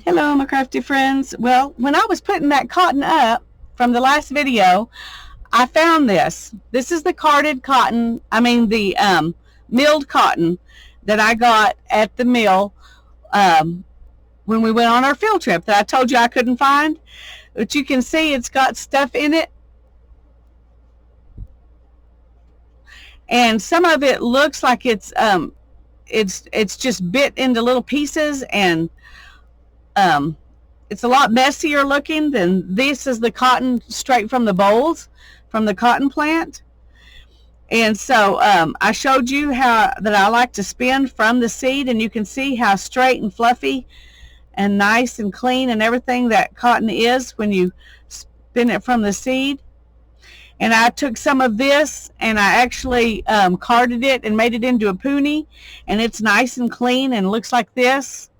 Hello, my crafty friends. Well, when I was putting that cotton up from the last video, I found this. This is the carded cotton, the milled cotton that I got at the mill um, when we went on our field trip that I told you I couldn't find. But you can see it's got stuff in it. And some of it looks like it's just bit into little pieces, and it's a lot messier looking than this is the cotton straight from the bolls from the cotton plant. And so I showed you how that I like to spin from the seed, and you can see how straight and fluffy and nice and clean and everything that cotton is when you spin it from the seed. And I took some of this and I actually carded it and made it into a poonie, and it's nice and clean and looks like this.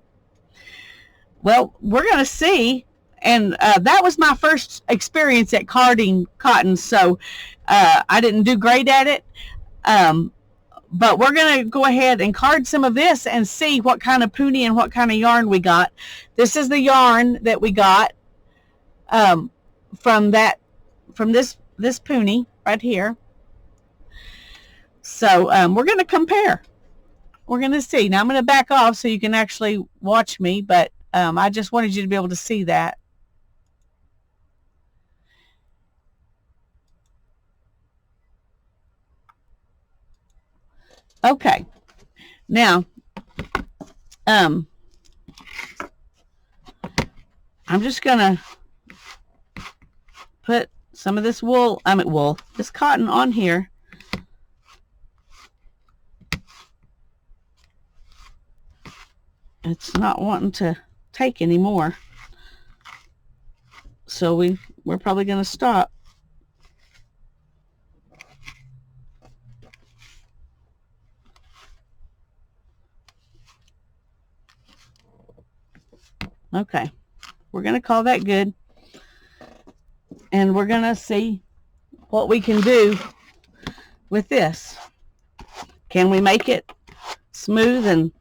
Well, we're going to see. And that was my first experience at carding cotton, so I didn't do great at it. But we're going to go ahead and card some of this and see what kind of poonie and what kind of yarn we got. This is the yarn that we got from this poonie right here. So we're going to compare. We're going to see. Now I'm going to back off so you can actually watch me, but I just wanted you to be able to see that. Okay, now I'm just gonna put some of this this cotton on here. It's not wanting to take anymore, so we're probably gonna stop. Okay, we're going to call that good, and we're going to see what we can do with this. Can we make it smooth and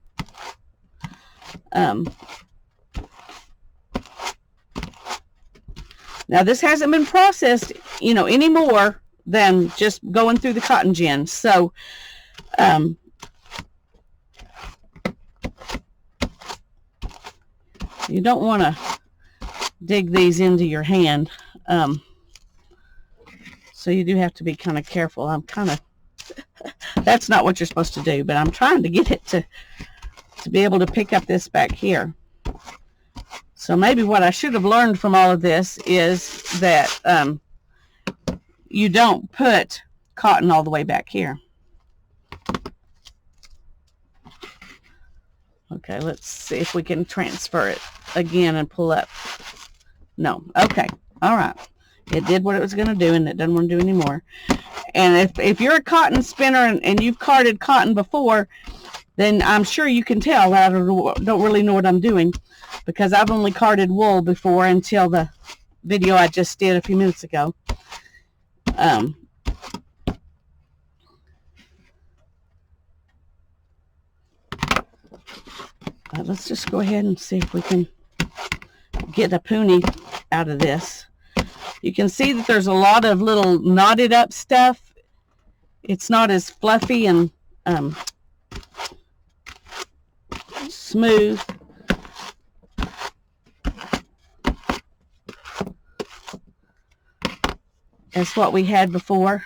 now this hasn't been processed, any more than just going through the cotton gin. So you don't want to dig these into your hand. So you do have to be kind of careful. That's not what you're supposed to do, but I'm trying to get it to be able to pick up this back here. So maybe what I should have learned from all of this is that you don't put cotton all the way back here. Okay, let's see if we can transfer it again and pull up. No. Okay. All right. It did what it was going to do, and it doesn't want to do anymore. And if you're a cotton spinner and you've carded cotton before, then I'm sure you can tell that I don't really know what I'm doing, because I've only carded wool before until the video I just did a few minutes ago. Let's just go ahead and see if we can get a poonie out of this. You can see that there's a lot of little knotted up stuff. It's not as fluffy and smooth. As what we had before.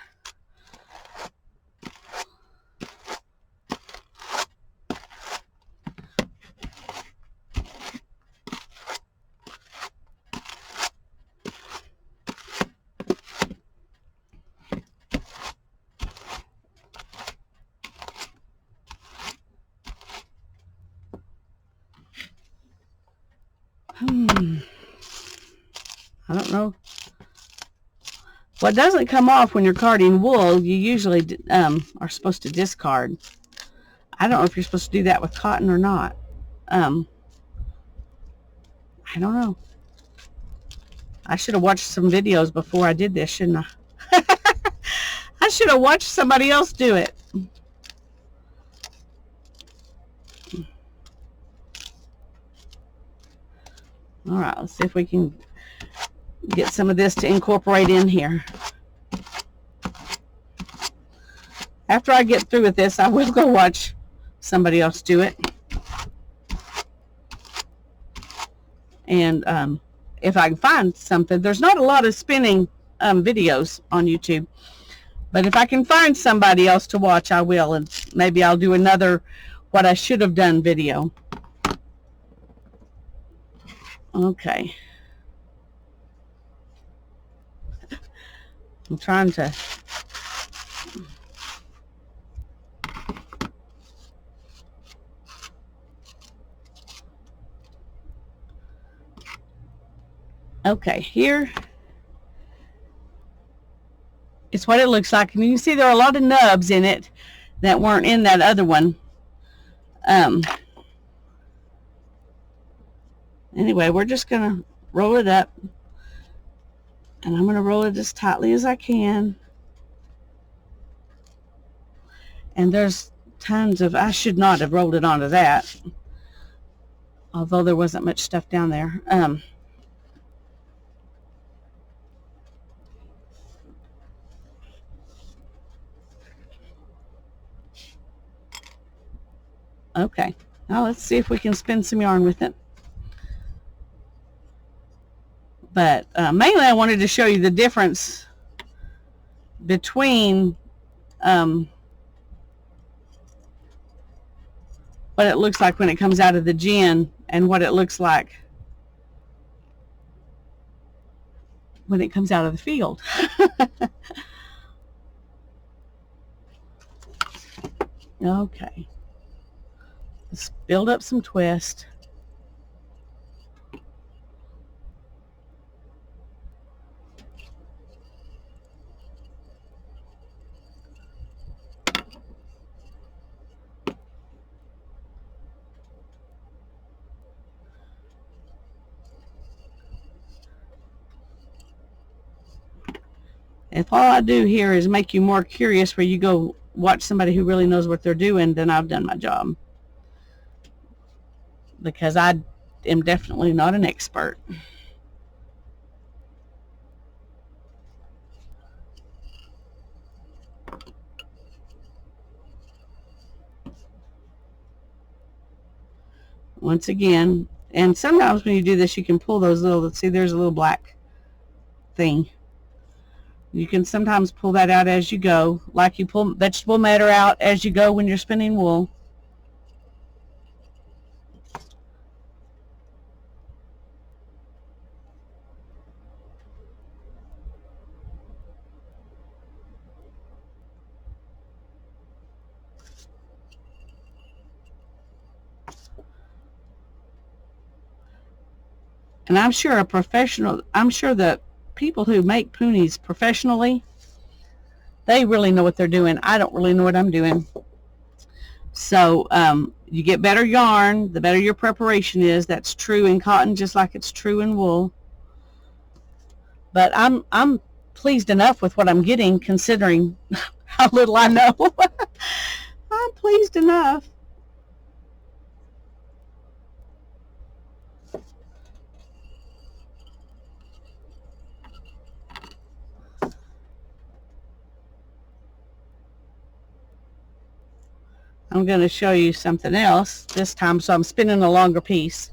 I don't know. What doesn't come off when you're carding wool, you usually are supposed to discard. I don't know if you're supposed to do that with cotton or not. I don't know. I should have watched some videos before I did this, shouldn't I? I should have watched somebody else do it. All right, let's see if we can get some of this to incorporate in here. After I get through with this, I will go watch somebody else do it. And if I can find something, there's not a lot of spinning videos on YouTube. But if I can find somebody else to watch, I will. And maybe I'll do another what I should have done video. Okay. I'm trying to... Okay, here is what it looks like. And you can see there are a lot of nubs in it that weren't in that other one. Anyway, we're just going to roll it up. And I'm going to roll it as tightly as I can. And there's tons of... I should not have rolled it onto that. Although there wasn't much stuff down there. Okay, now let's see if we can spin some yarn with it. But mainly I wanted to show you the difference between what it looks like when it comes out of the gin and what it looks like when it comes out of the field. Okay. Let's build up some twist. If all I do here is make you more curious where you go watch somebody who really knows what they're doing, then I've done my job. Because I am definitely not an expert. Once again, and sometimes when you do this, you can pull those little, see there's a little black thing. You can sometimes pull that out as you go, like you pull vegetable matter out as you go when you're spinning wool. And I'm sure that people who make poonies professionally, they really know what they're doing. I don't really know what I'm doing. So you get better yarn, the better your preparation is. That's true in cotton just like it's true in wool. But I'm pleased enough with what I'm getting considering how little I know. I'm pleased enough. I'm going to show you something else this time, so I'm spinning a longer piece.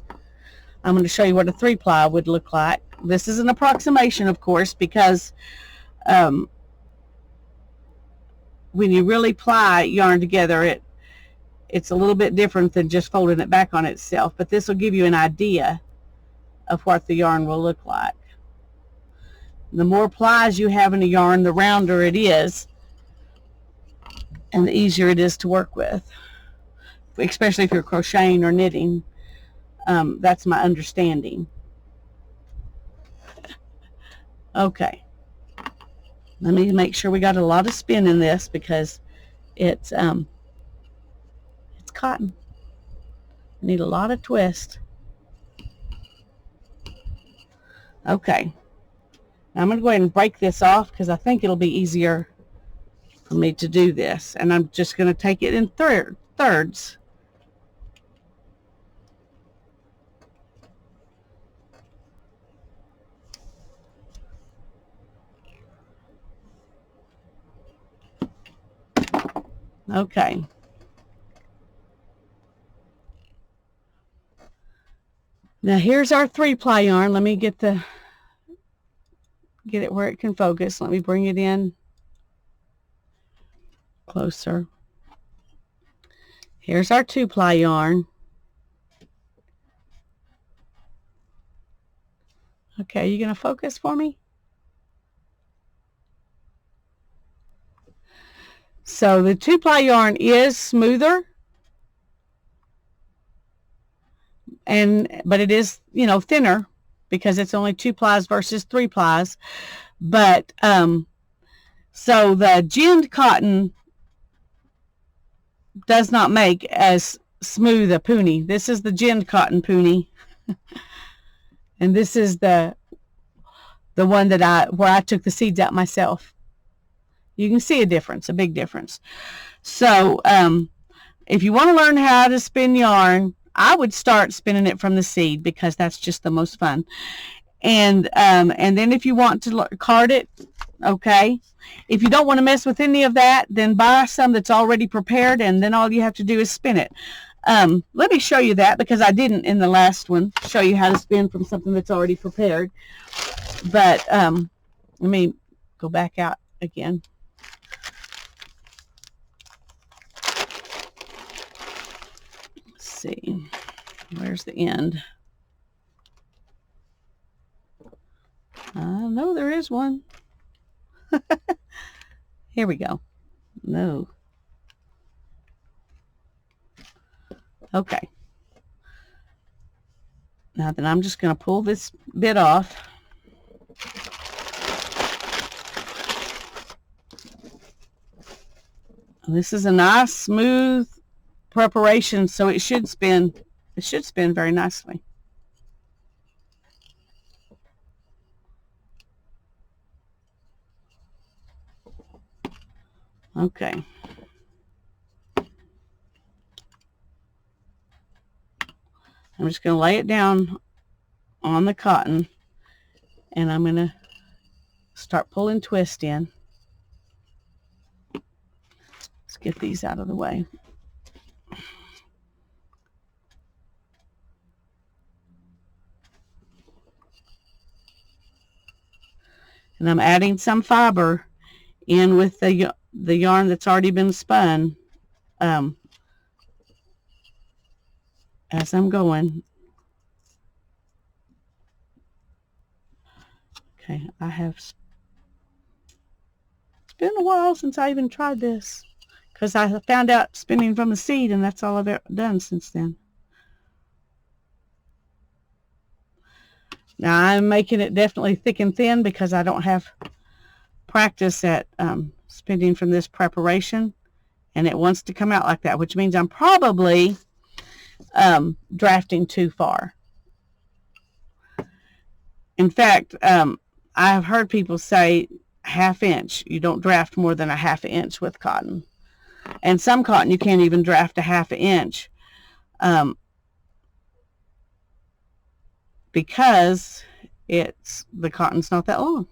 I'm going to show you what a 3-ply would look like. This is an approximation, of course, because when you really ply yarn together, it's a little bit different than just folding it back on itself, but this will give you an idea of what the yarn will look like. The more plies you have in a yarn, the rounder it is, and the easier it is to work with, especially if you're crocheting or knitting. That's my understanding. Okay, let me make sure we got a lot of spin in this because it's cotton. I need a lot of twist. Okay, now I'm going to go ahead and break this off because I think it'll be easier for me to do this, and I'm just going to take it in thirds. Okay. Now here's our 3-ply yarn. Let me get it where it can focus. Let me bring it in closer. Here's our 2-ply yarn. Okay, you gonna focus for me? So the 2-ply yarn is smoother, but it is, you know, thinner because it's only 2 plies versus 3 plies. But so the ginned cotton does not make as smooth a puni. This is the ginned cotton puni, and this is the one that where I took the seeds out myself. You can see a difference, a big difference. So if you want to learn how to spin yarn, I would start spinning it from the seed because that's just the most fun. And then if you want to card it, okay. If you don't want to mess with any of that, then buy some that's already prepared, and then all you have to do is spin it. Let me show you that because I didn't in the last one show you how to spin from something that's already prepared. But let me go back out again. See, where's the end? No, there is one. Here we go. No. Okay. Now then, I'm just going to pull this bit off. This is a nice, smooth preparation, so it should spin. It should spin very nicely. Okay. I'm just going to lay it down on the cotton, and I'm going to start pulling twist in. Let's get these out of the way. And I'm adding some fiber in with the yarn that's already been spun as I'm going. Okay, it's been a while since I even tried this because I found out spinning from a seed, and that's all I've ever done since then. Now I'm making it definitely thick and thin because I don't have practice at spinning from this preparation, and it wants to come out like that, which means I'm probably drafting too far. In fact, I have heard people say 1/2 inch. You don't draft more than a 1/2 inch with cotton, and some cotton you can't even draft a 1/2 inch. Because the cotton's not that long.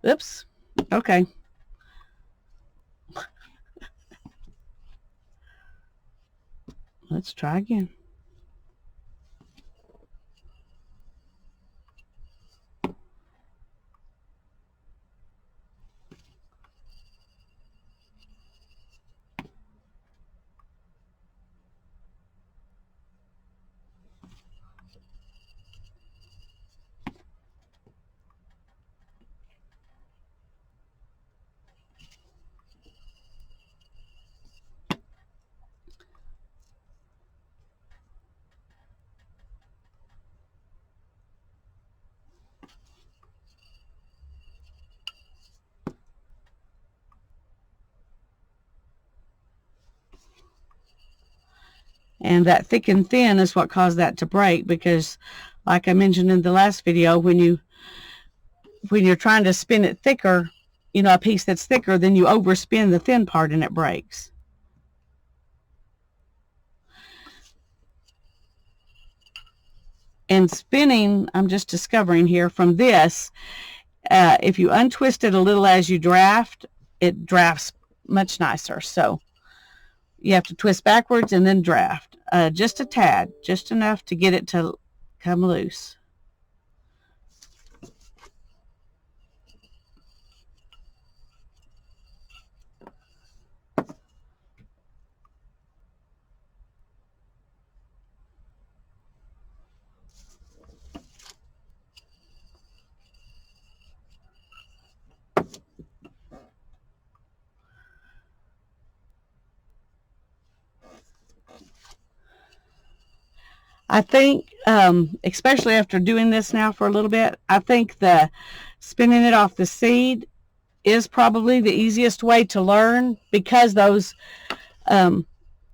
Oops. Okay. Let's try again. And that thick and thin is what caused that to break, because like I mentioned in the last video, when you're trying to spin it thicker, you know, a piece that's thicker, then you overspin the thin part and it breaks. And spinning, I'm just discovering here from this, if you untwist it a little as you draft, it drafts much nicer. So you have to twist backwards and then draft. Just a tad, just enough to get it to come loose. I think, especially after doing this now for a little bit, I think the spinning it off the seed is probably the easiest way to learn, because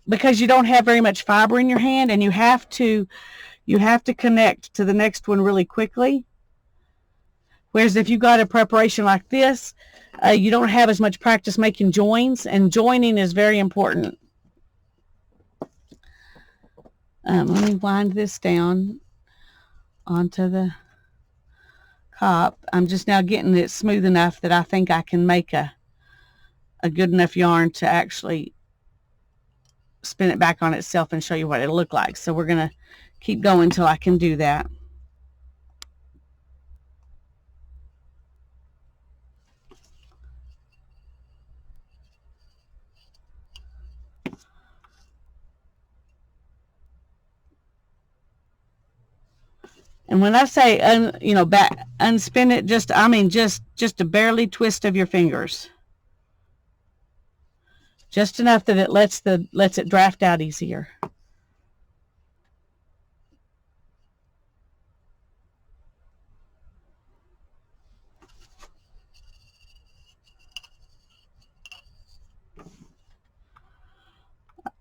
because you don't have very much fiber in your hand, and you have to connect to the next one really quickly. Whereas if you got a preparation like this, you don't have as much practice making joins, and joining is very important. Let me wind this down onto the cop. I'm just now getting it smooth enough that I think I can make a good enough yarn to actually spin it back on itself and show you what it'll look like. So we're going to keep going till I can do that. And when I say unspin it, I mean just a barely twist of your fingers, just enough that it lets it draft out easier.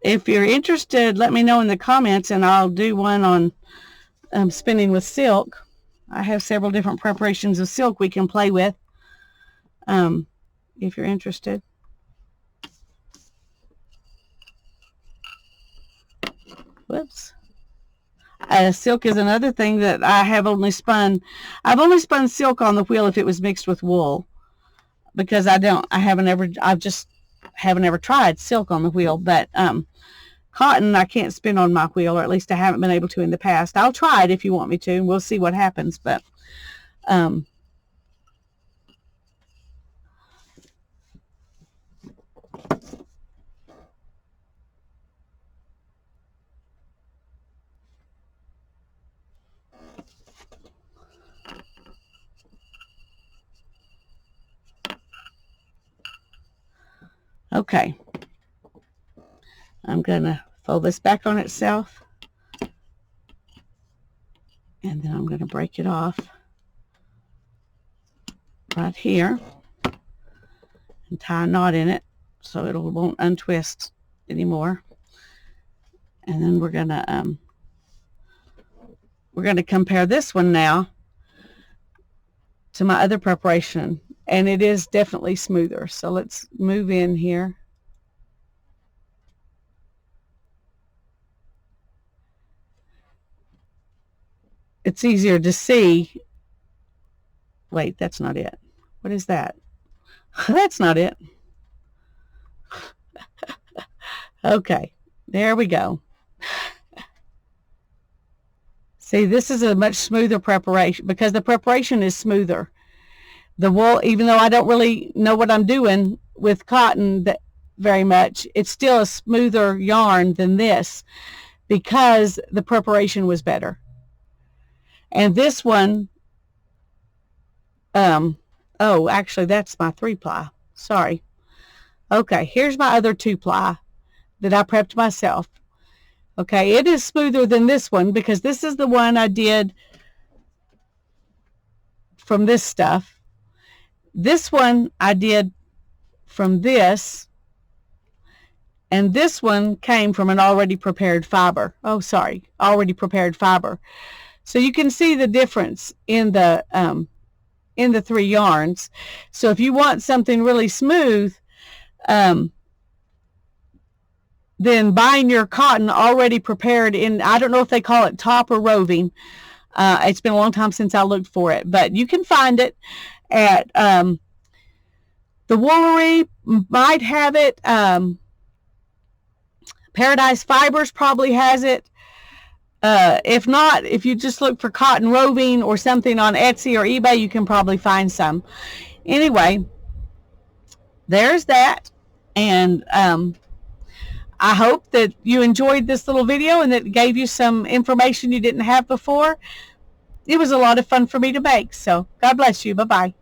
If you're interested, let me know in the comments, and I'll do one on spinning with silk. I have several different preparations of silk we can play with, if you're interested. Whoops. Silk is another thing that I have only spun. I've only spun silk on the wheel if it was mixed with wool, because I just haven't ever tried silk on the wheel. But cotton I can't spin on my wheel, or at least I haven't been able to in the past. I'll try it if you want me to, and we'll see what happens. But okay. I'm going to fold this back on itself, and then I'm going to break it off right here and tie a knot in it so it won't untwist anymore. And then we're going to compare this one now to my other preparation, and it is definitely smoother. So let's move in here. It's easier to see. Wait, that's not it. What is that? That's not it. Okay, there we go. See, this is a much smoother preparation because the preparation is smoother. The wool, even though I don't really know what I'm doing with cotton very much, it's still a smoother yarn than this because the preparation was better. And this one, oh, actually, that's my 3-ply. Sorry. Okay, here's my other 2-ply that I prepped myself. Okay, it is smoother than this one because this is the one I did from this stuff. This one I did from this, and this one came from an already prepared fiber. Oh, sorry, already prepared fiber. So you can see the difference in the 3 yarns. So if you want something really smooth, then buying your cotton already prepared in, I don't know if they call it top or roving. It's been a long time since I looked for it, but you can find it at the The Woolery might have it. Paradise Fibers probably has it. If not, if you just look for cotton roving or something on Etsy or eBay, you can probably find some. Anyway, there's that. And I hope that you enjoyed this little video and that it gave you some information you didn't have before. It was a lot of fun for me to make. So God bless you. Bye-bye.